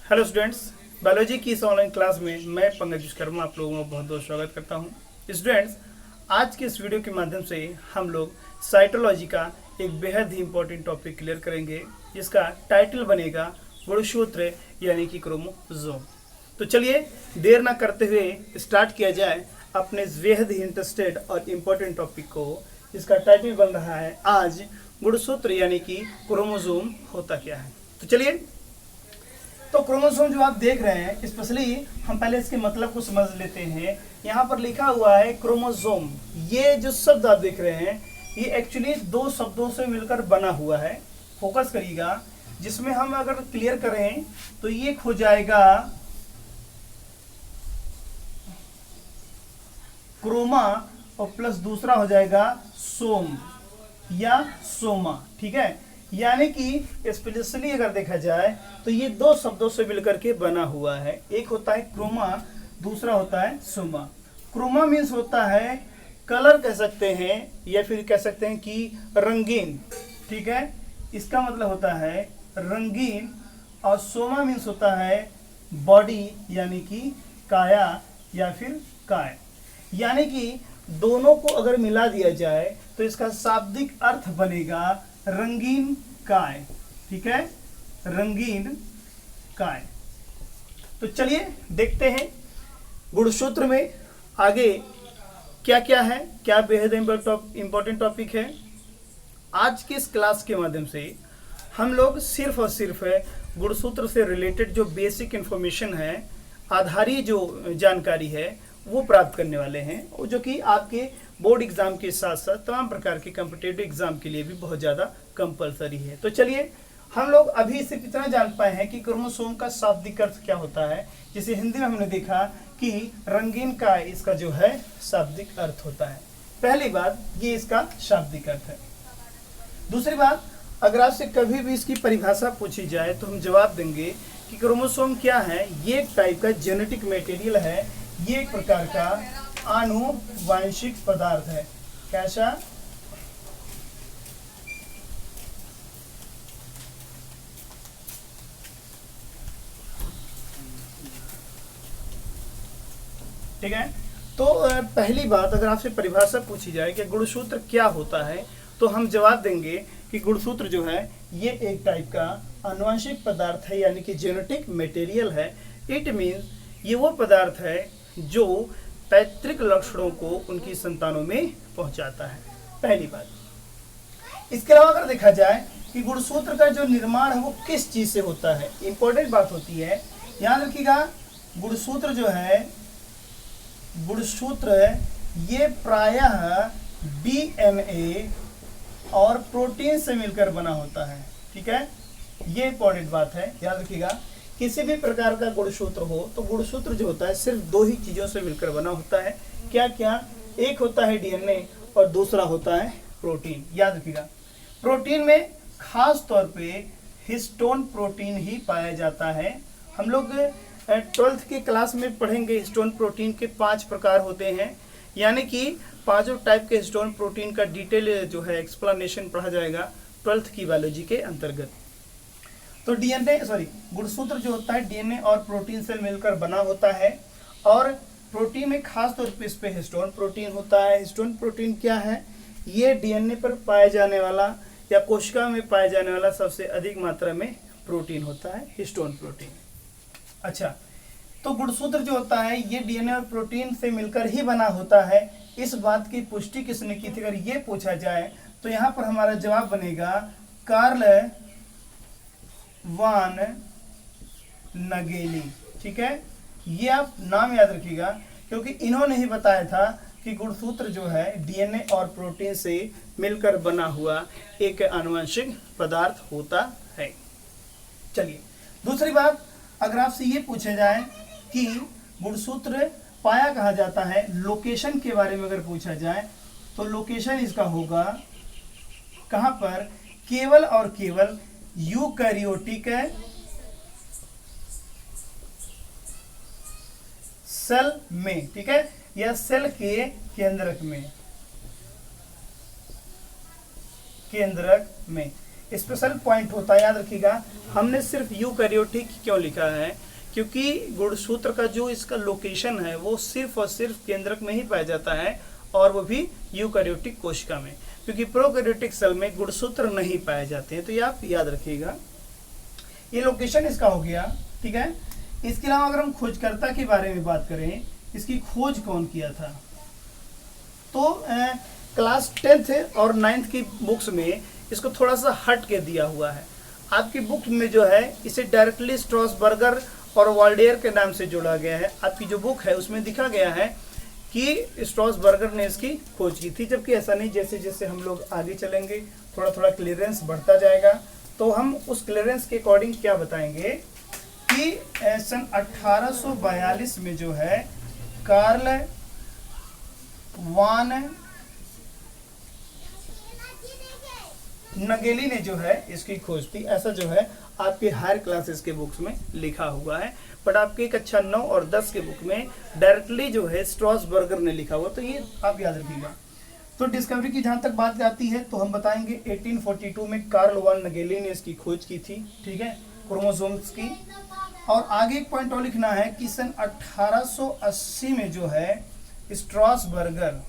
Hello students, biology की इस online class में मैं पंकज विश्वकर्मा आप लोगों का बहुत बहुत स्वागत करता हूं। स्टूडेंट्स, आज के इस वीडियो के माध्यम से हम लोग साइटोलॉजी का एक बेहद ही इंपॉर्टेंट टॉपिक क्लियर करेंगे, जिसका टाइटल बनेगा गुणसूत्र यानी कि क्रोमोसोम। तो चलिए देर ना करते हुए स्टार्ट किया जाए अपने इस बेहद ही इंटरेस्टेड और इम्पोर्टेंट टॉपिक को, जिसका टाइटल बन रहा है आज गुणसूत्र यानी कि क्रोमोसोम होता क्या है। तो चलिए, तो क्रोमोसोम जो आप देख रहे हैं, स्पेशली हम पहले इसके मतलब को समझ लेते हैं। यहाँ पर लिखा हुआ है क्रोमोसोम। ये जो शब्द आप देख रहे हैं, ये एक्चुअली दो शब्दों से मिलकर बना हुआ है। फोकस करिएगा, जिसमें हम अगर क्लियर करें तो ये हो जाएगा क्रोमा और प्लस दूसरा हो जाएगा सोम या सोमा। ठीक है, यानी कि स्पेशली अगर देखा जाए तो ये दो शब्दों से मिलकर के बना हुआ है। एक होता है क्रोमा, दूसरा होता है सोमा। क्रोमा मीन्स होता है कलर कह सकते हैं, या फिर कह सकते हैं कि रंगीन। ठीक है, इसका मतलब होता है रंगीन। और सोमा मीन्स होता है बॉडी यानी कि काया या फिर काय। यानी कि दोनों को अगर मिला दिया जाए तो इसका शाब्दिक अर्थ बनेगा रंगीन काय। ठीक है, रंगीन काय। तो चलिए देखते हैं गुणसूत्र में आगे क्या क्या है, क्या बेहद इंपॉर्टेंट टॉपिक है। आज की इस क्लास के माध्यम से हम लोग सिर्फ और सिर्फ गुणसूत्र से रिलेटेड जो बेसिक इंफॉर्मेशन है, आधारी जो जानकारी है, वो प्राप्त करने वाले हैं, जो कि आपके बोर्ड एग्जाम के साथ साथ तमाम प्रकार के कॉम्पिटिटिव एग्जाम के लिए भी बहुत ज़्यादा कंपलसरी है। तो चलिए, हम लोग अभी सिर्फ इतना जान पाए हैं कि क्रोमोसोम का शाब्दिक अर्थ क्या होता है, जिसे हिंदी में हमने देखा कि रंगीन का इसका जो है शाब्दिक अर्थ होता है। पहली बात, ये इसका शाब्दिक अर्थ है। दूसरी बात, अगर आपसे कभी भी इसकी परिभाषा पूछी जाए तो हम जवाब देंगे कि क्रोमोसोम क्या है। ये एक टाइप का जेनेटिक मटेरियल है, ये एक प्रकार का आनुवांशिक पदार्थ है। कैसा? ठीक है, तो पहली बात, अगर आपसे परिभाषा पूछी जाए कि गुणसूत्र क्या होता है, तो हम जवाब देंगे कि गुणसूत्र जो है ये एक टाइप का आनुवांशिक पदार्थ है, यानी कि जेनेटिक मटेरियल है। इट मीन्स ये वो पदार्थ है जो पैतृक लक्षणों को उनकी संतानों में पहुंचाता है। पहली बात। इसके अलावा अगर देखा जाए कि गुणसूत्र का जो निर्माण है वो किस चीज से होता है, इंपॉर्टेंट बात होती है, याद रखिएगा। गुणसूत्र जो है, गुणसूत्र ये प्रायः डीएनए और प्रोटीन से मिलकर बना होता है। ठीक है, ये इंपॉर्टेंट बात है, याद रखिएगा। किसी भी प्रकार का गुणसूत्र हो तो गुणसूत्र जो होता है सिर्फ दो ही चीजों से मिलकर बना होता है। क्या क्या? एक होता है डीएनए और दूसरा होता है प्रोटीन। याद रखिएगा, प्रोटीन में खास तौर पे हिस्टोन प्रोटीन ही पाया जाता है। हम लोग 12th की क्लास में पढ़ेंगे हिस्टोन प्रोटीन के 5 प्रकार होते हैं, यानी कि पांचों टाइप के हिस्टोन प्रोटीन का डिटेल जो है एक्सप्लेनेशन पढ़ा जाएगा 12th की बायोलॉजी के अंतर्गत। तो गुणसूत्र जो होता है डीएनए और प्रोटीन से मिलकर बना होता है, और प्रोटीन में खास तौर पे इस पे हिस्टोन प्रोटीन होता है। हिस्टोन प्रोटीन क्या है? ये डीएनए पर पाया जाने वाला या कोशिका में पाया जाने वाला सबसे अधिक मात्रा में प्रोटीन होता है, हिस्टोन प्रोटीन। अच्छा, तो गुणसूत्र जो होता है ये डीएनए और प्रोटीन से मिलकर ही बना होता है। इस बात की पुष्टि किसने की थी, अगर ये पूछा जाए तो यहाँ पर हमारा जवाब बनेगा कार्ल वान नगेली। ठीक है, ये आप नाम याद रखिएगा, क्योंकि इन्होंने ही बताया था कि गुणसूत्र जो है डीएनए और प्रोटीन से मिलकर बना हुआ एक आनुवंशिक पदार्थ होता है। चलिए, दूसरी बात, अगर आपसे ये पूछा जाए कि गुणसूत्र पाया कहाँ जाता है, लोकेशन के बारे में अगर पूछा जाए तो लोकेशन इसका होगा कहाँ पर? केवल और केवल यूकैरियोटिक सेल में। ठीक है, या सेल के केंद्रक में, स्पेशल पॉइंट होता है, याद रखिएगा। हमने सिर्फ यूकैरियोटिक क्यों लिखा है, क्योंकि गुणसूत्र का जो इसका लोकेशन है वो सिर्फ और सिर्फ केंद्रक में ही पाया जाता है, और वो भी यूकैरियोटिक कोशिका में, क्योंकि प्रोकैरियोटिक सेल में गुणसूत्र नहीं पाए जाते हैं। तो ये आप याद रखिएगा, ये लोकेशन इसका हो गया, ठीक है। इसके अलावा अगर हम खोजकर्ता के बारे में बात करें, इसकी खोज कौन किया था, तो क्लास 10th और 9th की बुक्स में इसको थोड़ा सा हट के दिया हुआ है। आपकी बुक में जो है इसे डायरेक्टली स्ट्रॉसबर्गर और वाल्डेयर के नाम से जोड़ा गया है। आपकी जो बुक है उसमें दिखा गया है कि स्ट्रॉसबर्गर ने इसकी खोज की थी, जबकि ऐसा नहीं। जैसे जैसे हम लोग आगे चलेंगे थोड़ा थोड़ा क्लियरेंस बढ़ता जाएगा, तो हम उस क्लियरेंस के अकॉर्डिंग क्या बताएंगे कि सन 1842 में जो है कार्ल वान नगेली ने जो है इसकी खोज थी। ऐसा जो है आपके हायर क्लासेस के बुक्स में लिखा हुआ है, बट आपके कक्षा 9 और 10 के बुक में डायरेक्टली जो है स्ट्रॉसबर्गर ने लिखा हुआ, तो ये आप याद रखिएगा। तो डिस्कवरी की जहां तक बात आती है तो हम बताएंगे 1842 में कार्ल वान नगेली ने इसकी खोज की थी, ठीक है, क्रोमोसोम्स की। और आगे एक पॉइंट और लिखना है कि सन 1880 में जो है स्ट्रॉसबर्गर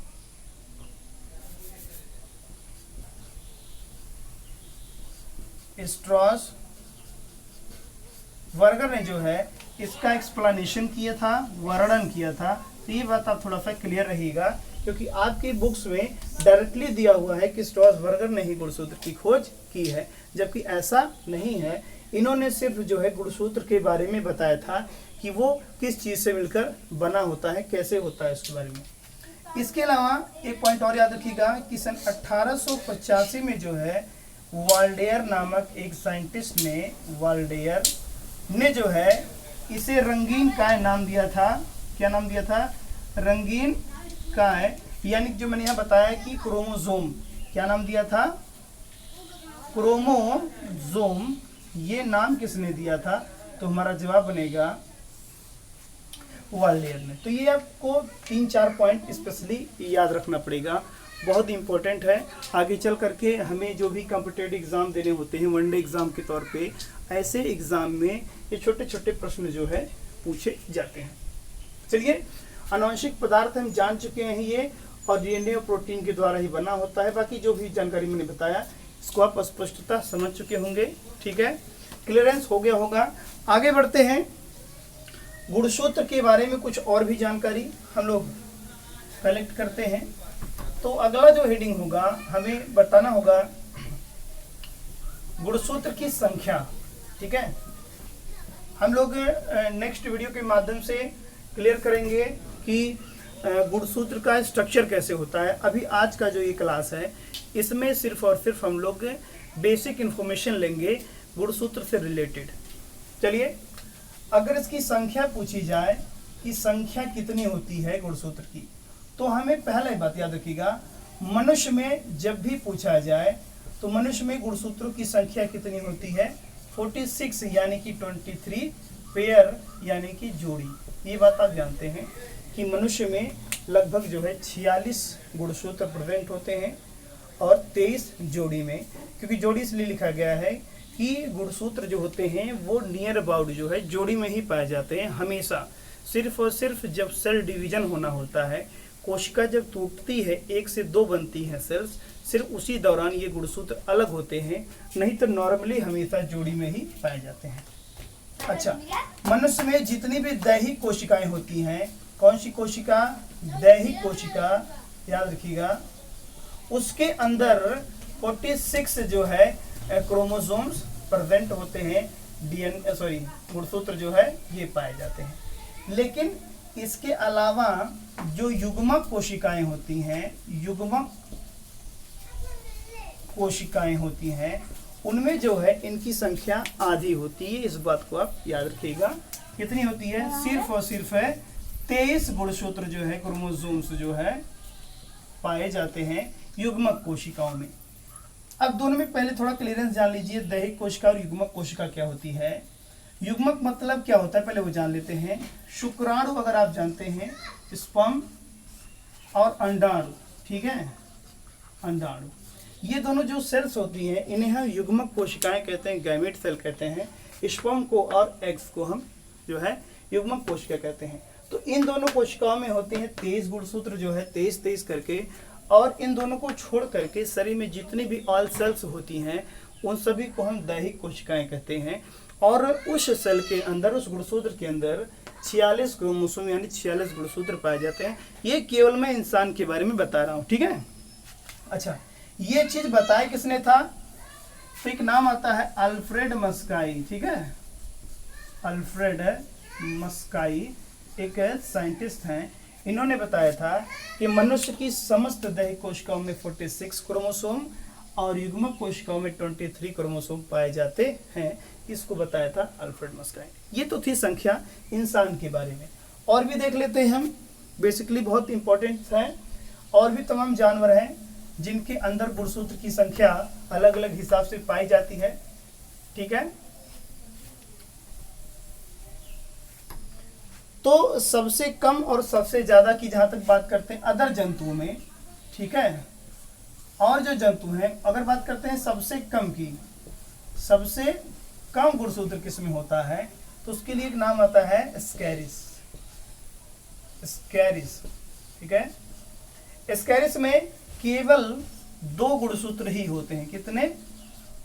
ने जो है इसका एक्सप्लेनेशन किया था, वर्णन किया था। तो ये बात आप थोड़ा सा क्लियर रहिएगा, क्योंकि आपकी बुक्स में डायरेक्टली दिया हुआ है कि स्ट्रॉसबर्गर ने ही गुणसूत्र की खोज की है, जबकि ऐसा नहीं है। इन्होंने सिर्फ जो है गुणसूत्र के बारे में बताया था कि वो किस चीज से मिलकर बना होता है, कैसे होता है, इसके बारे में। इसके अलावा एक पॉइंट और याद रखिएगा कि सन 1885 में जो है वाल्डेयर नामक एक साइंटिस्ट ने, वाल्डेयर ने जो है इसे रंगीन काय नाम दिया था। क्या नाम दिया था? रंगीन काय, यानी जो मैंने यहाँ बताया कि क्रोमोसोम, क्या नाम दिया था? क्रोमोसोम। ये नाम किसने दिया था? तो हमारा जवाब बनेगा वाल्डेयर ने। तो ये आपको 3-4 पॉइंट स्पेशली याद रखना पड़ेगा, बहुत इंपॉर्टेंट है। आगे चल करके हमें जो भी कॉम्पिटिटिव एग्जाम देने होते हैं वनडे एग्जाम के तौर पे, ऐसे एग्जाम में ये छोटे छोटे प्रश्न जो है पूछे जाते हैं। चलिए, आनुवंशिक पदार्थ हम जान चुके हैं ये, और डीएनए और प्रोटीन के द्वारा ही बना होता है। बाकी जो भी जानकारी मैंने बताया इसको आप स्पष्टता समझ चुके होंगे, ठीक है, क्लियरेंस हो गया होगा। आगे बढ़ते हैं, गुणसूत्र के बारे में कुछ और भी जानकारी हम लोग कलेक्ट करते हैं। तो अगला जो हेडिंग होगा, हमें बताना होगा गुणसूत्र की संख्या, ठीक है। हम लोग नेक्स्ट वीडियो के माध्यम से क्लियर करेंगे कि गुणसूत्र का स्ट्रक्चर कैसे होता है। अभी आज का जो ये क्लास है इसमें सिर्फ और सिर्फ हम लोग बेसिक इंफॉर्मेशन लेंगे गुणसूत्र से रिलेटेड। चलिए, अगर इसकी संख्या पूछी जाए कि संख्या कितनी होती है गुणसूत्र की, तो हमें पहले बात याद रखिएगा, मनुष्य में जब भी पूछा जाए तो मनुष्य में गुणसूत्रों की संख्या कितनी होती है? 46 यानी कि 23 पेयर यानी कि जोड़ी। ये बात आप जानते हैं कि मनुष्य में लगभग जो है 46 गुणसूत्र प्रेजेंट होते हैं और 23 जोड़ी में, क्योंकि जोड़ी इसलिए लिखा गया है कि गुणसूत्र जो होते हैं वो नियर अबाउट जो है जोड़ी में ही पाए जाते हैं हमेशा। सिर्फ और सिर्फ जब सेल डिवीजन होना होता है, कोशिका जब टूटती है, 1 से 2 बनती हैं सेल्स, सिर्फ उसी दौरान ये गुणसूत्र अलग होते हैं, नहीं तो नॉर्मली हमेशा जोड़ी में ही पाए जाते हैं। अच्छा, मनुष्य में जितनी भी दैहिक कोशिकाएं होती हैं, कौन सी कोशिका? दैहिक कोशिका, याद रखिएगा, उसके अंदर 46 जो है क्रोमोसोम्स प्रेजेंट होते हैं, गुणसूत्र जो है ये पाए जाते हैं। लेकिन इसके अलावा जो युग्मक कोशिकाएं होती हैं, युग्मक कोशिकाएं होती हैं, उनमें जो है इनकी संख्या आधी होती है। इस बात को आप याद रखिएगा। कितनी होती है? सिर्फ और सिर्फ 23 गुणसूत्र जो है, क्रोमोसोम्स जो है पाए जाते हैं युग्मक कोशिकाओं में। अब दोनों में पहले थोड़ा क्लियरेंस जान लीजिए, दैहिक कोशिका और युग्मक कोशिका क्या होती है। युग्मक मतलब क्या होता है पहले वो जान लेते हैं। शुक्राणु अगर आप जानते हैं, स्पर्म और अंडाणु, ठीक है, अंडाणु, ये दोनों जो सेल्स होती हैं इन्हें हम युग्मक कोशिकाएं कहते हैं, गैमेट सेल कहते हैं। स्पर्म को और एग्स को हम जो है युग्मक कोशिका कहते हैं। तो इन दोनों कोशिकाओं में होते हैं 23 गुणसूत्र जो है 23 करके, और इन दोनों को छोड़ करके शरीर में जितनी भी ऑल सेल्स होती हैं उन सभी को हम दैहिक कोशिकाएं कहते हैं। और उस सेल के अंदर, उस गुणसूत्र के अंदर 46 क्रोमोसोम यानी 46 गुणसूत्र पाए जाते हैं। ये केवल मैं इंसान के बारे में बता रहा हूँ, ठीक है। अच्छा, ये चीज बताया किसने था? तो एक नाम आता है अल्फ्रेड मस्काई, ठीक है। अल्फ्रेड मस्काई एक साइंटिस्ट हैं। इन्होंने बताया था कि मनुष्य की समस्त दैहिक कोशिकाओं में 46 क्रोमोसोम और युग्मक कोशिकाओं में 23 क्रोमोसोम पाए जाते हैं। इसको बताया था अल्फ्रेड मस्काई। ये तो थी संख्या इंसान के बारे में। और भी देख लेते हैं हम, बेसिकली बहुत इंपॉर्टेंट है। और भी तमाम जानवर हैं जिनके अंदर गुणसूत्र की संख्या अलग अलग हिसाब से पाई जाती है, ठीक है। तो सबसे कम और सबसे ज्यादा की जहां तक बात करते हैं अदर जंतुओं में, ठीक है। और जो जंतु हैं, अगर बात करते हैं सबसे कम की, सबसे कम गुणसूत्र किसमें होता है, तो उसके लिए एक नाम आता है स्कैरिस। स्कैरिस, ठीक है। स्कैरिस में केवल 2 गुणसूत्र ही होते हैं। कितने?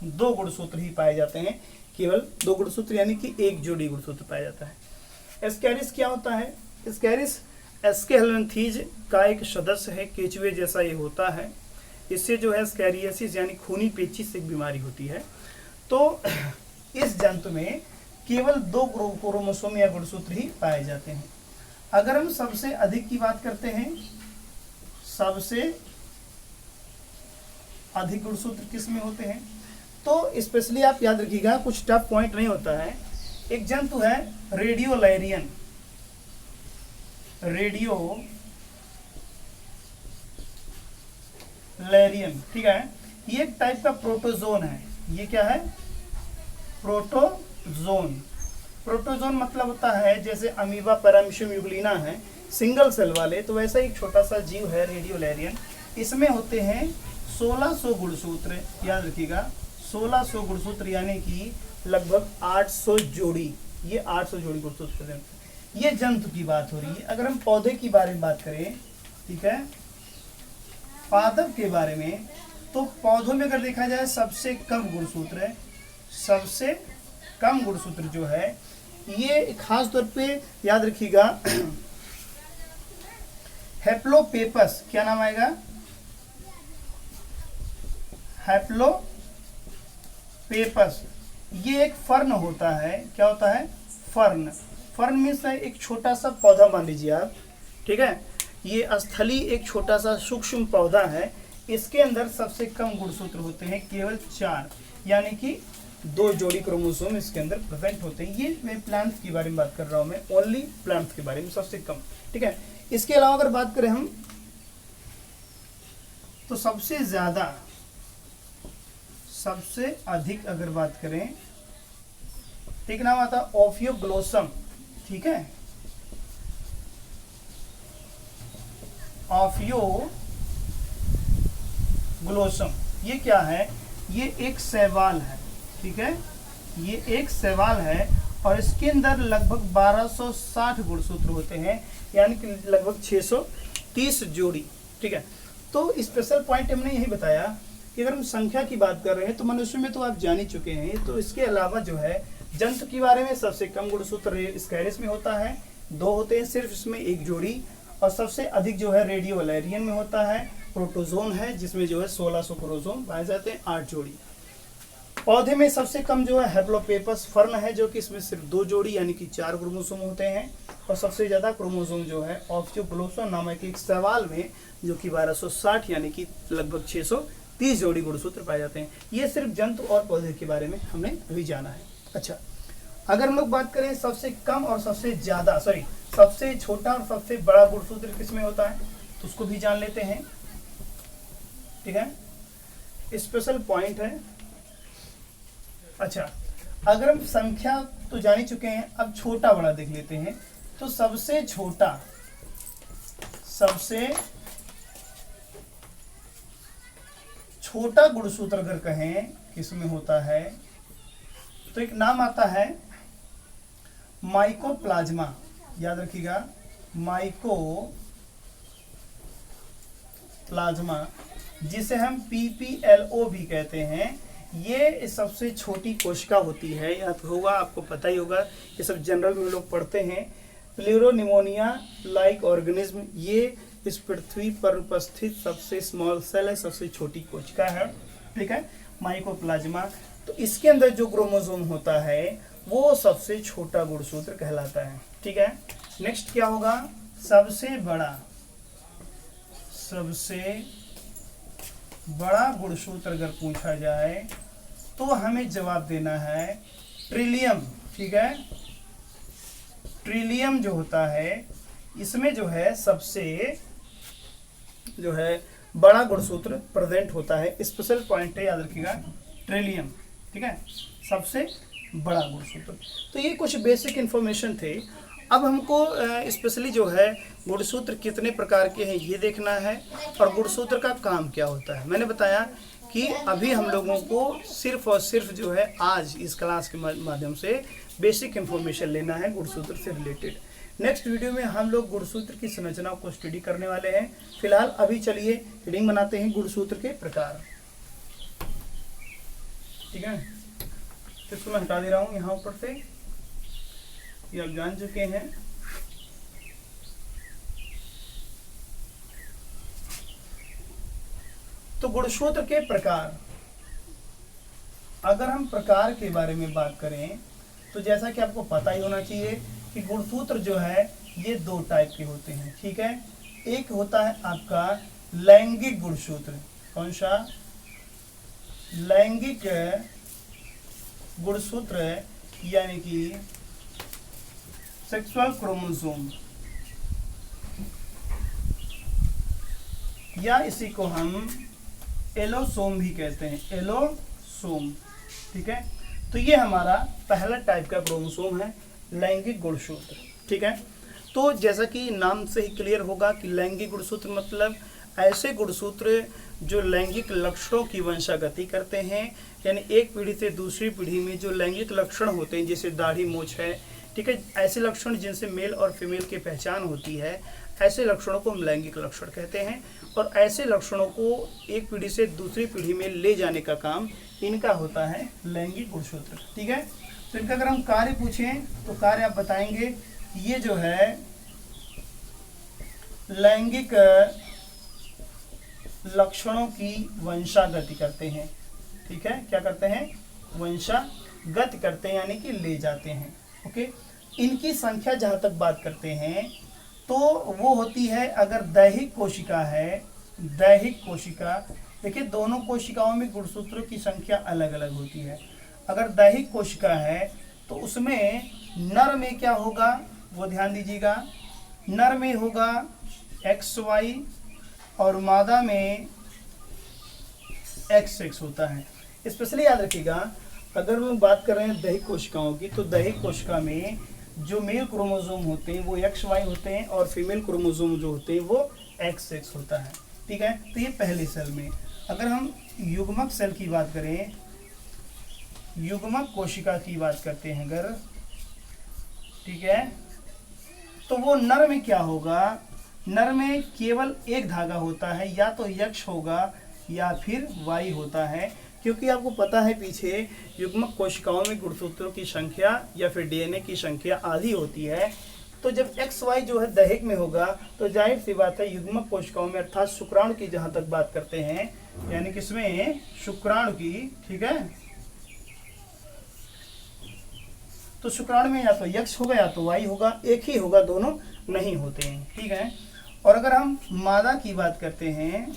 2 गुणसूत्र ही पाए जाते हैं, केवल 2 गुणसूत्र, यानी कि एक जोड़ी गुणसूत्र पाया जाता है। स्कैरिस क्या होता है? स्कैरिस एस्केहेलमिंथीज का एक सदस्य है, केचुए जैसा ये होता है। इससे जो है स्कैरियसिस यानी खूनी पेचिश एक बीमारी होती है। तो इस जंतु में केवल 2 क्रोमोसोम या गुणसूत्र ही पाए जाते हैं। अगर हम सबसे अधिक की बात करते हैं, सबसे अधिक गुणसूत्र किस में होते हैं, तो स्पेशली आप याद रखिएगा, कुछ टफ पॉइंट नहीं होता है। एक जंतु है रेडियोलैरियन। रेडियोलैरियन, ठीक है। ये एक टाइप का प्रोटोजोन है। ये क्या है? प्रोटोजोन। प्रोटोजोन मतलब होता है जैसे अमीबा, पैरामीशियम यूग्लिना है सिंगल सेल वाले, तो वैसा एक छोटा सा जीव है रेडियोलैरियन। इसमें होते हैं 1600 गुणसूत्र, याद रखिएगा 1600 गुणसूत्र, यानी कि लगभग 800 जोड़ी। ये 800 जोड़ी गुणसूत्र हैं। ये जंतु की बात हो रही है। अगर हम पौधे की बारे में बात करें, ठीक है, पादप के बारे में, तो पौधों में अगर देखा जाए सबसे कम गुणसूत्र है। सबसे कम गुणसूत्र जो है ये खास तौर पे याद रखिएगा हैप्लोपेपस, क्या नाम आएगा? हैप्लोपेपस। ये एक फर्न होता है। क्या होता है? फर्न। फर्न मीन्स एक छोटा सा पौधा मान लीजिए आप, ठीक है। ये स्थली एक छोटा सा सूक्ष्म पौधा है। इसके अंदर सबसे कम गुणसूत्र होते हैं, केवल 4, यानी कि 2 जोड़ी क्रोमोसोम इसके अंदर प्रेजेंट होते हैं। ये मैं प्लांट्स के बारे में बात कर रहा हूँ, मैं ओनली प्लांट्स के बारे में, सबसे कम, ठीक है। इसके अलावा अगर बात करें हम, तो सबसे ज्यादा, सबसे अधिक अगर बात करें, एक नाम आता है ओफियोग्लोसम, ठीक है। ओफियोग्लोसम ये क्या है? ये एक शैवाल है, ठीक है। ये एक शैवाल है और इसके अंदर लगभग 1260 गुणसूत्र होते हैं, यानी कि लगभग 630 जोड़ी, ठीक है। तो स्पेशल पॉइंट हमने यही बताया कि अगर हम संख्या की बात कर रहे हैं तो मनुष्य में तो आप जान ही चुके हैं। तो इसके अलावा जो है जंतु के बारे में, सबसे कम गुणसूत्र स्कैरिस में होता है, 2 होते हैं सिर्फ इसमें, एक जोड़ी। और सबसे अधिक जो है रेडियोलैरियन में होता है, प्रोटोजोन है, जिसमें जो है 1600 क्रोमोसोम पाए जाते हैं, 8 जोड़ी। पौधे में सबसे कम जो है हैप्लोपेपस फर्न है, जो कि इसमें सिर्फ 2 जोड़ी यानी कि 4 क्रोमोसोम होते हैं। और सबसे ज्यादा क्रोमोसोम जो है ओफियोग्लोसम नामक एक शैवाल में, जो कि 1260 यानी कि लगभग 630 जोड़ी गुणसूत्र पाए जाते हैं। ये सिर्फ जंतु और पौधे के बारे में हमने अभी जाना है। अच्छा, अगर हम लोग बात करें सबसे कम और सबसे ज्यादा, सॉरी, सबसे छोटा और सबसे बड़ा गुणसूत्र किसमें होता है, तो उसको भी जान लेते हैं, ठीक है। स्पेशल पॉइंट है। अच्छा, अगर हम संख्या तो जान ही चुके हैं, अब छोटा बड़ा देख लेते हैं। तो सबसे छोटा, सबसे छोटा गुणसूत्र अगर कहें किसमें होता है तो एक नाम आता है माइकोप्लाज्मा, याद रखिएगा, माइकोप्लाज्मा, जिसे हम PPLO भी कहते हैं। ये सबसे छोटी कोशिका होती है, याद होगा, आपको पता ही होगा, ये सब जनरल में लोग पढ़ते हैं। प्लेरोनिमोनिया लाइक ऑर्गेनिज्म, ये इस पृथ्वी पर उपस्थित सबसे स्मॉल सेल है, सबसे छोटी कोशिका है, ठीक है, माइकोप्लाज्मा। तो इसके अंदर जो क्रोमोसोम होता है वो सबसे छोटा गुणसूत्र कहलाता है, ठीक है। नेक्स्ट क्या होगा, सबसे बड़ा गुणसूत्र अगर पूछा जाए तो हमें जवाब देना है ट्रिलियम, ठीक है। ट्रिलियम जो होता है इसमें जो है सबसे जो है बड़ा गुणसूत्र प्रेजेंट होता है, स्पेशल पॉइंट है, याद रखिएगा, ट्रिलियम, ठीक है, सबसे बड़ा गुणसूत्र। तो ये कुछ बेसिक इंफॉर्मेशन थे। अब हमको स्पेशली जो है गुणसूत्र कितने प्रकार के हैं ये देखना है, और गुणसूत्र का काम क्या होता है। मैंने बताया कि अभी हम लोगों को सिर्फ और सिर्फ जो है आज इस क्लास के माध्यम से बेसिक इंफॉर्मेशन लेना है गुणसूत्र से रिलेटेड। नेक्स्ट वीडियो में हम लोग गुणसूत्र की संरचना को स्टडी करने वाले हैं। फिलहाल अभी चलिए हेडिंग बनाते हैं गुणसूत्र के प्रकार, ठीक है। तो इसको मैं हटा दे रहा हूँ यहाँ ऊपर से, ये आप जान चुके हैं। तो गुणसूत्र के प्रकार, अगर हम प्रकार के बारे में बात करें तो जैसा कि आपको पता ही होना चाहिए कि गुणसूत्र जो है ये दो टाइप के होते हैं, ठीक है। एक होता है आपका लैंगिक गुणसूत्र, कौन सा, लैंगिक गुणसूत्र, यानी कि सेक्सुअल क्रोमोसोम, या इसी को हम एलोसोम भी कहते हैं, एलोसोम, ठीक है। तो ये हमारा पहला टाइप का क्रोमोसोम है, लैंगिक गुणसूत्र, ठीक है। तो जैसा कि नाम से ही क्लियर होगा कि लैंगिक गुणसूत्र मतलब ऐसे गुणसूत्र जो लैंगिक लक्षणों की वंशागति करते हैं, यानी एक पीढ़ी से दूसरी पीढ़ी में जो लैंगिक लक्षण होते हैं, जैसे दाढ़ी मूंछ है, ठीक है, ऐसे लक्षण जिनसे मेल और फीमेल की पहचान होती है, ऐसे लक्षणों को हम लैंगिक लक्षण कहते हैं। और ऐसे लक्षणों को एक पीढ़ी से दूसरी पीढ़ी में ले जाने का काम इनका होता है, लैंगिक गुणसूत्र, ठीक है। तो इनका अगर हम कार्य पूछें तो कार्य आप बताएंगे, ये जो है लैंगिक लक्षणों की वंशागति करते हैं, ठीक है, क्या करते हैं, वंशागति करते हैं, यानी कि ले जाते हैं, ओके। इनकी संख्या जहां तक बात करते हैं तो वो होती है, अगर दैहिक कोशिका है, दैहिक कोशिका, देखिए दोनों कोशिकाओं में गुणसूत्रों की संख्या अलग अलग होती है। अगर दैहिक कोशिका है तो उसमें नर में क्या होगा, वो ध्यान दीजिएगा, नर में होगा XY और मादा में XX होता है। स्पेशली याद रखिएगा, अगर हम बात कर रहे हैं दैहिक कोशिकाओं की, तो दैहिक कोशिका में जो मेल क्रोमोसोम होते हैं वो XY होते हैं, और फीमेल क्रोमोसोम जो होते हैं वो XX होता है, ठीक है। तो ये पहली सेल में। अगर हम युग्मक सेल की बात करें, युग्मक कोशिका की बात करते हैं अगर, ठीक है, तो वो नर में क्या होगा, नर में केवल एक धागा होता है, या तो X होगा या फिर Y होता है, क्योंकि आपको पता है पीछे युग्मक कोशिकाओं में गुणसूत्रों की संख्या या फिर DNA की संख्या आधी होती है। तो जब XY जो है दैहिक में होगा तो जाहिर सी बात है युग्मक कोशिकाओं में, अर्थात शुक्राणु की जहां तक बात करते हैं, यानी किसमें, शुक्राणु की, ठीक है, तो शुक्राणु में या तो X होगा या तो Y होगा, एक ही होगा, दोनों नहीं होते हैं, ठीक है। और अगर हम मादा की बात करते हैं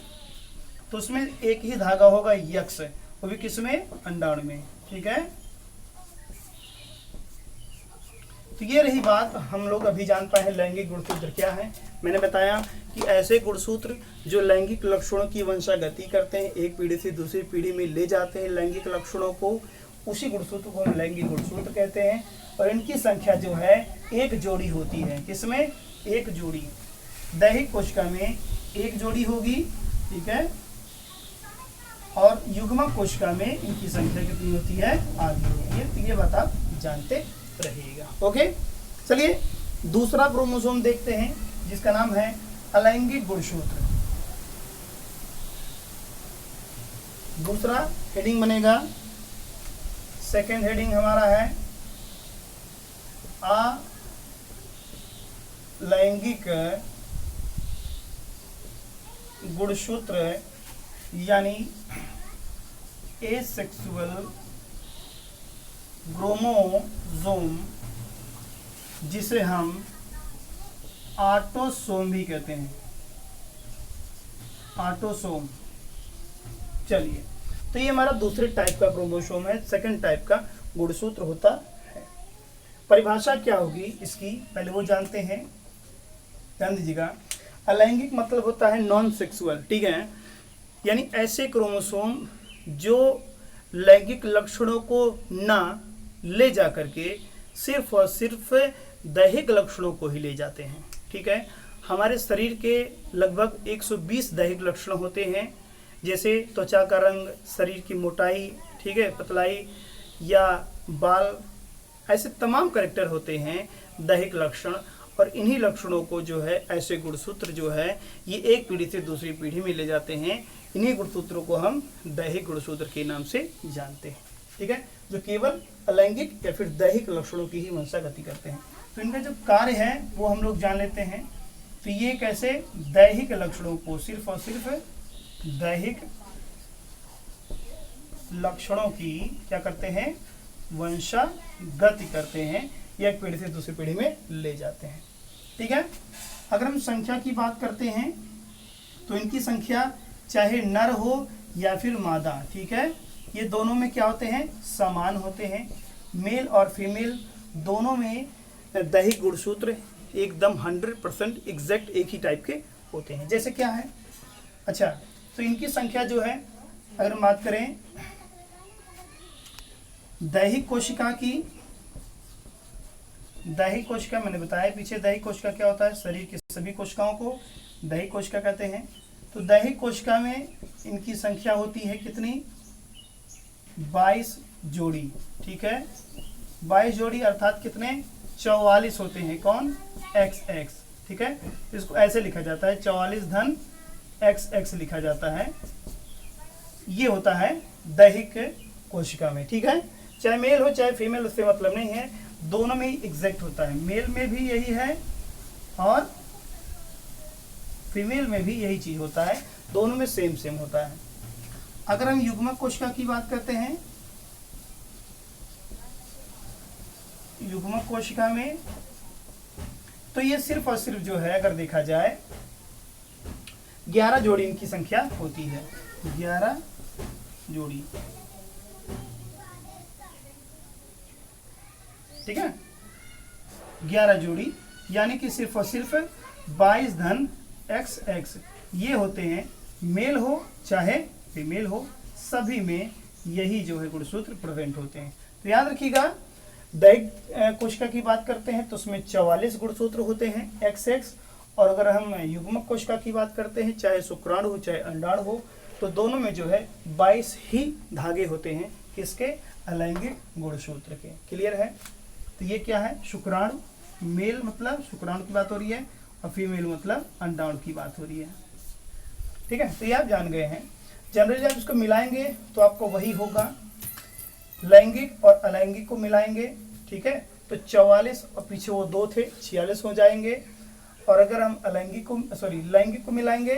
तो उसमें एक ही धागा होगा X, वो भी किसमें, अंडाणु में, ठीक है। तो ये रही बात, हम लोग अभी जान पाए हैं लैंगिक गुणसूत्र क्या है। मैंने बताया कि ऐसे गुणसूत्र जो लैंगिक लक्षणों की वंशागति करते हैं, एक पीढ़ी से दूसरी पीढ़ी में ले जाते हैं लैंगिक लक्षणों को, उसी गुणसूत्र को हम लैंगिक गुणसूत्र कहते हैं। और इनकी संख्या जो है एक जोड़ी होती है, किसमें, एक जोड़ी, दैहिक कोशिका में एक जोड़ी होगी, ठीक है, और युग्मक कोशिका में इनकी संख्या कितनी होती है, आधी होती है। तो ये बात आप जानते रहिएगा। ओके, चलिए दूसरा क्रोमोसोम देखते हैं जिसका नाम है अलैंगिक गुणसूत्र। दूसरा हेडिंग बनेगा, सेकेंड हेडिंग हमारा है अलैंगिक गुणसूत्र यानी एसेक्सुअल क्रोमोसोम, जिसे हम ऑटोसोम भी कहते हैं, ऑटोसोम। चलिए, तो ये हमारा दूसरे टाइप का क्रोमोसोम है, सेकंड टाइप का गुणसूत्र होता है। परिभाषा क्या होगी इसकी, पहले वो जानते हैं। ध्यान दीजिएगा, अलैंगिक मतलब होता है नॉन सेक्सुअल, ठीक है, यानी ऐसे क्रोमोसोम जो लैंगिक लक्षणों को ना ले जा करके सिर्फ और सिर्फ दैहिक लक्षणों को ही ले जाते हैं। ठीक है, हमारे शरीर के लगभग 120 दैहिक लक्षण होते हैं, जैसे त्वचा का रंग, शरीर की मोटाई, ठीक है, पतलाई या बाल, ऐसे तमाम कैरेक्टर होते हैं दैहिक लक्षण। और इन्हीं लक्षणों को जो है ऐसे गुणसूत्र जो है ये एक पीढ़ी से दूसरी पीढ़ी में ले जाते हैं। इन्हीं गुणसूत्रों को हम दैहिक गुणसूत्र के नाम से जानते हैं। ठीक है, जो केवल अलैंगिक या फिर दैहिक लक्षणों की ही मंशा गति करते हैं। तो इनका जो कार्य है वो हम लोग जान लेते हैं। तो ये कैसे दैहिक लक्षणों को, सिर्फ और सिर्फ दैहिक लक्षणों की क्या करते हैं, वंशागति करते हैं, या एक पीढ़ी से दूसरी पीढ़ी में ले जाते हैं। ठीक है, अगर हम संख्या की बात करते हैं तो इनकी संख्या चाहे नर हो या फिर मादा, ठीक है, ये दोनों में क्या होते हैं, समान होते हैं। मेल और फीमेल दोनों में दैहिक गुणसूत्र एकदम 100% एग्जैक्ट एक ही टाइप के होते हैं। जैसे क्या है, अच्छा, तो इनकी संख्या जो है, अगर हम बात करें दैहिक कोशिका की, दैहिक कोशिका मैंने बताया पीछे, दैहिक कोशिका क्या होता है, शरीर की सभी कोशिकाओं को दैहिक कोशिका कहते हैं। तो दैहिक कोशिका में इनकी संख्या होती है कितनी, 22 जोड़ी। ठीक है, 22 जोड़ी अर्थात कितने, 44 होते हैं। कौन, XX। ठीक है, इसको ऐसे लिखा जाता है, 44 धन XX लिखा जाता है। ये होता है दैहिक कोशिका में। ठीक है, चाहे मेल हो चाहे फीमेल, उससे मतलब नहीं है, दोनों में ही एग्जैक्ट होता है। मेल में भी यही है और फीमेल में भी यही चीज होता है, दोनों में सेम सेम होता है। अगर हम युग्मक कोशिका की बात करते हैं, युग्मक कोशिका में तो ये सिर्फ और सिर्फ जो है, अगर देखा जाए 11 जोड़ी इनकी संख्या होती है, 11 जोड़ी। ठीक है, 11 जोड़ी, यानी कि सिर्फ और सिर्फ 22 धन XX ये होते हैं। मेल हो चाहे फीमेल हो, सभी में यही जो है गुणसूत्र प्रेजेंट होते हैं। तो याद रखिएगा, दैहिक कोशिका की बात करते हैं तो उसमें 44 गुणसूत्र होते हैं XX, और अगर हम युग्मक कोशिका की बात करते हैं, चाहे शुक्राणु हो चाहे अंडाणु हो, तो दोनों में जो है 22 ही धागे होते हैं, किसके, अलैंगिक गुणसूत्र के। क्लियर है, तो ये क्या है, शुक्राणु, मेल मतलब शुक्राणु की बात हो रही है, और फीमेल मतलब अंडाणु की बात हो रही है। ठीक है, तो ये आप जान गए हैं। जनरली जब इसको मिलाएंगे तो आपको वही होगा, लैंगिक और अलैंगिक को मिलाएंगे। ठीक है, तो 44 और पीछे वो 2 थे, 46 हो जाएंगे। और अगर हम अलैंगिक को, लैंगिक को मिलाएंगे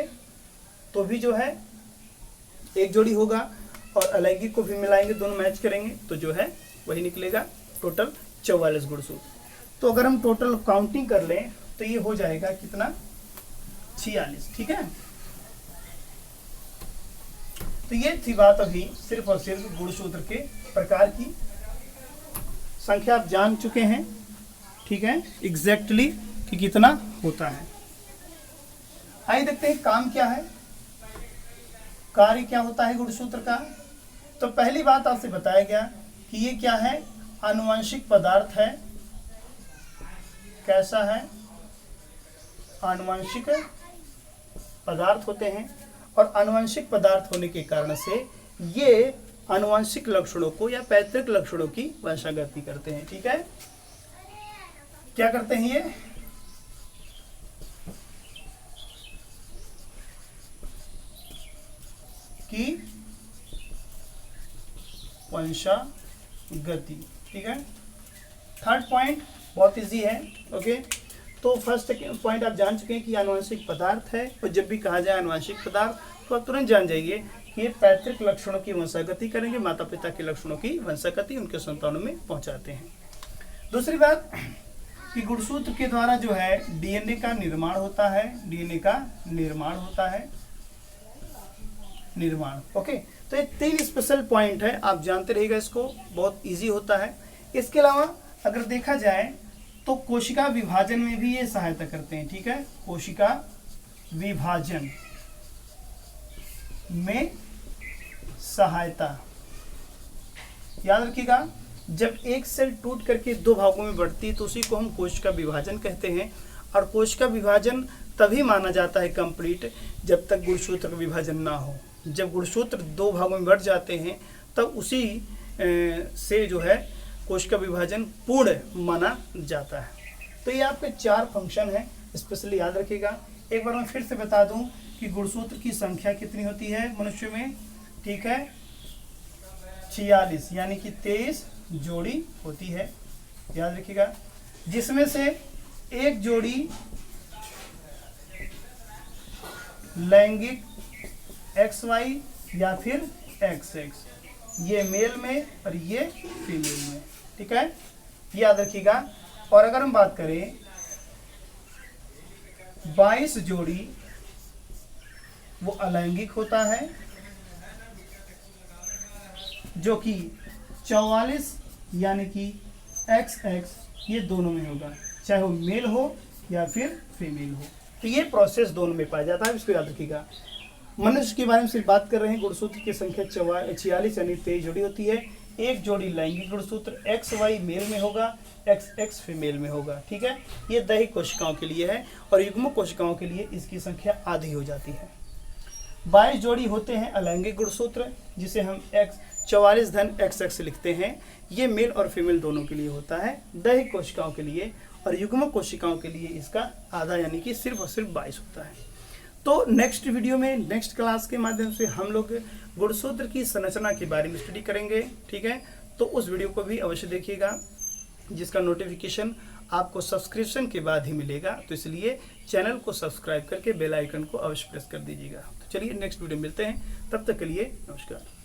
तो भी जो है एक जोड़ी होगा, और अलैंगिक को भी मिलाएंगे, दोनों मैच करेंगे तो जो है वही निकलेगा, टोटल 44 गुणसूत्र। तो अगर हम टोटल काउंटिंग कर लें तो ये हो जाएगा कितना, 46। ठीक है, तो ये थी बात अभी सिर्फ और सिर्फ गुणसूत्र के प्रकार की। संख्या आप जान चुके हैं, ठीक है, एग्जैक्टली कि कितना होता है। आइए देखते हैं काम क्या है, कार्य क्या होता है गुणसूत्र का। तो पहली बात आपसे बताया गया कि ये क्या है, आनुवंशिक पदार्थ है। कैसा है, आनुवंशिक पदार्थ होते हैं, और आनुवंशिक पदार्थ होने के कारण से ये आनुवंशिक लक्षणों को या पैतृक लक्षणों की वंशागति करते हैं। ठीक है, क्या करते हैं ये? की वंशागति। ठीक है, थर्ड पॉइंट बहुत इजी है। ओके, तो फर्स्ट पॉइंट आप जान चुके हैं कि आनुवंशिक पदार्थ है, और जब भी कहा जाए आनुवंशिक पदार्थ तो आप तुरंत जान जाइए कि ये पैतृक लक्षणों की वंशागति करेंगे, माता पिता के लक्षणों की वंशागति उनके संतानों में पहुंचाते हैं। दूसरी बात कि गुणसूत्र के द्वारा जो है डीएनए का निर्माण होता है, डीएनए का निर्माण होता है, निर्माण। ओके, तो ये 3 स्पेशल पॉइंट है, आप जानते रहिएगा इसको, बहुत इजी होता है। इसके अलावा अगर देखा जाए तो कोशिका विभाजन में भी ये सहायता करते हैं। ठीक है, कोशिका विभाजन में सहायता, याद रखिएगा, जब एक सेल टूट करके 2 भागों में बढ़ती है तो उसी को हम कोशिका विभाजन कहते हैं। और कोशिका विभाजन तभी माना जाता है कंप्लीट जब तक गुणसूत्र का विभाजन ना हो। जब गुणसूत्र 2 भागों में बढ़ जाते हैं तब उसी से जो है कोशिका विभाजन पूर्ण माना जाता है। तो ये आपके 4 फंक्शन हैं, स्पेशली याद रखिएगा। एक बार मैं फिर से बता दूं कि गुणसूत्र की संख्या कितनी होती है मनुष्य में? ठीक है, 46 यानी कि 23 जोड़ी होती है, याद रखिएगा, जिसमें से एक जोड़ी लैंगिक XY या फिर XX, ये मेल में और ये फीमेल में। ठीक है, याद रखिएगा। और अगर हम बात करें 22 जोड़ी वो अलैंगिक होता है, जो कि 44 यानी कि XX ये दोनों में होगा, चाहे वो मेल हो या फिर फीमेल हो। तो ये प्रोसेस दोनों में पाया जाता है, इसको याद रखिएगा। मनुष्य के बारे में सिर्फ बात कर रहे हैं। गुणसूत्र की संख्या 46 यानी 23 जोड़ी होती है। एक जोड़ी लैंगिक गुणसूत्र XY मेल में होगा, XX फीमेल में होगा। ठीक है, ये दैहिक कोशिकाओं के लिए है, और युग्मक कोशिकाओं के लिए इसकी संख्या आधी हो जाती है। 22 जोड़ी होते हैं अलैंगिक गुणसूत्र, जिसे हम 44 धन XX लिखते हैं। ये मेल और फीमेल दोनों के लिए होता है, दैहिक कोशिकाओं के लिए, और युग्मक कोशिकाओं के लिए इसका आधा यानी कि सिर्फ और सिर्फ 22 होता है। तो नेक्स्ट वीडियो में, नेक्स्ट क्लास के माध्यम से हम लोग गुणसूत्र की संरचना के बारे में स्टडी करेंगे। ठीक है, तो उस वीडियो को भी अवश्य देखिएगा, जिसका नोटिफिकेशन आपको सब्सक्रिप्शन के बाद ही मिलेगा। तो इसलिए चैनल को सब्सक्राइब करके बेल आइकन को अवश्य प्रेस कर दीजिएगा। तो चलिए नेक्स्ट वीडियो मिलते हैं, तब तक के लिए नमस्कार।